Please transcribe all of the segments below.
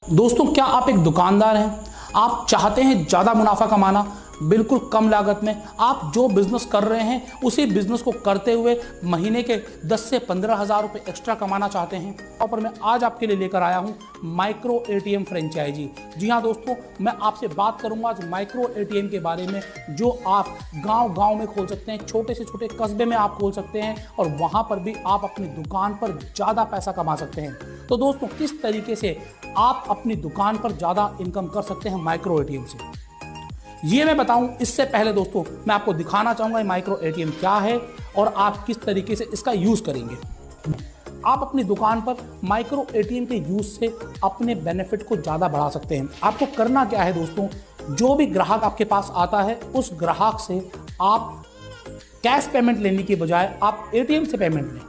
दोस्तों, क्या आप एक दुकानदार हैं? आप चाहते हैं ज़्यादा मुनाफा कमाना, बिल्कुल कम लागत में। आप जो बिज़नेस कर रहे हैं उसी बिज़नेस को करते हुए महीने के 10 से 15 हज़ार रुपये एक्स्ट्रा कमाना चाहते हैं। और पर मैं आज आपके लिए लेकर आया हूं माइक्रो एटीएम फ्रेंचाइजी। जी हाँ दोस्तों, मैं आपसे बात करूंगा आज माइक्रो एटीएम के बारे में, जो आप गांव-गांव में खोल सकते हैं, छोटे से छोटे कस्बे में आप खोल सकते हैं और वहां पर भी आप अपनी दुकान पर ज़्यादा पैसा कमा सकते हैं। तो दोस्तों, किस तरीके से आप अपनी दुकान पर ज़्यादा इनकम कर सकते हैं माइक्रो एटीएम से, ये मैं बताऊं इससे पहले दोस्तों मैं आपको दिखाना चाहूंगा माइक्रो एटीएम क्या है और आप किस तरीके से इसका यूज़ करेंगे। आप अपनी दुकान पर माइक्रो एटीएम के यूज़ से अपने बेनिफिट को ज़्यादा बढ़ा सकते हैं। आपको करना क्या है दोस्तों, जो भी ग्राहक आपके पास आता है उस ग्राहक से आप कैश पेमेंट लेने की बजाय आप एटीएम से पेमेंट लें।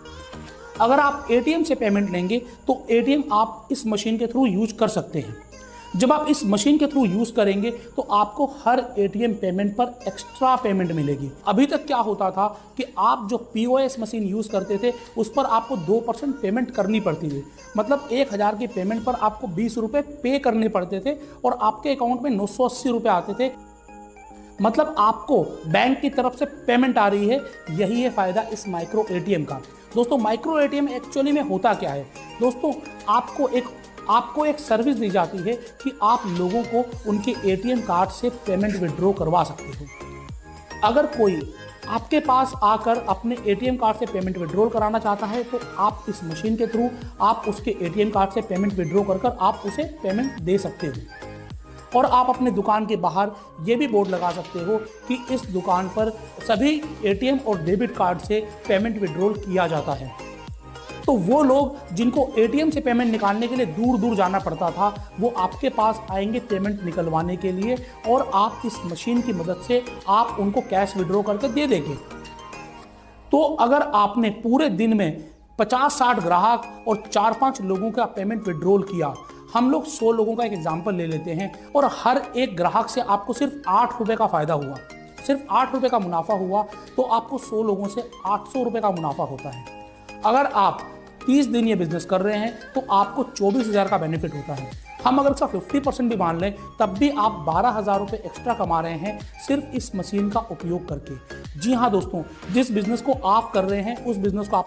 अगर आप एटीएम से पेमेंट लेंगे तो एटीएम आप इस मशीन के थ्रू यूज कर सकते हैं। जब आप इस मशीन के थ्रू यूज करेंगे तो आपको हर एटीएम पेमेंट पर एक्स्ट्रा पेमेंट मिलेगी। अभी तक क्या होता था कि आप जो पीओएस मशीन यूज करते थे उस पर आपको 2% पेमेंट करनी पड़ती थी। मतलब 1000 की पेमेंट पर आपको 20 रुपये पे करने पड़ते थे और आपके अकाउंट में 980 रुपये आते थे। मतलब आपको बैंक की तरफ से पेमेंट आ रही है। यही है फायदा इस माइक्रो एटीएम का। दोस्तों, माइक्रो एटीएम एक्चुअली में होता क्या है दोस्तों, आपको एक सर्विस दी जाती है कि आप लोगों को उनके एटीएम कार्ड से पेमेंट विड्रॉ करवा सकते हो। अगर कोई आपके पास आकर अपने एटीएम कार्ड से पेमेंट विड्रॉल कराना चाहता है तो आप इस मशीन के थ्रू आप उसके एटीएम कार्ड से पेमेंट विड्रॉ कर आप उसे पेमेंट दे सकते हो। और आप अपने दुकान के बाहर ये भी बोर्ड लगा सकते हो कि इस दुकान पर सभी एटीएम और डेबिट कार्ड से पेमेंट विड्रॉल किया जाता है। तो वो लोग जिनको एटीएम से पेमेंट निकालने के लिए दूर दूर जाना पड़ता था, वो आपके पास आएंगे पेमेंट निकलवाने के लिए और आप इस मशीन की मदद से आप उनको कैश विड्रॉ करके दे देंगे। तो अगर आपने पूरे दिन में 50-60 ग्राहक और 4-5 लोगों का पेमेंट विड्रॉल किया, हम लोग 100 लोगों का एक एग्जाम्पल ले लेते हैं और हर एक ग्राहक से आपको सिर्फ 8 रुपये का फायदा हुआ, सिर्फ 8 रुपये का मुनाफा हुआ, तो आपको 100 लोगों से 800 रुपये का मुनाफा होता है। अगर आप 30 दिन ये बिजनेस कर रहे हैं तो आपको 24,000 का बेनिफिट होता है। हम अगर इसका 50% भी मान लें तब भी आप 12,000 रुपये एक्स्ट्रा कमा रहे हैं सिर्फ इस मशीन का उपयोग करके। जी हाँ दोस्तों, जिस बिजनेस को आप कर रहे हैं उस बिजनेस को आप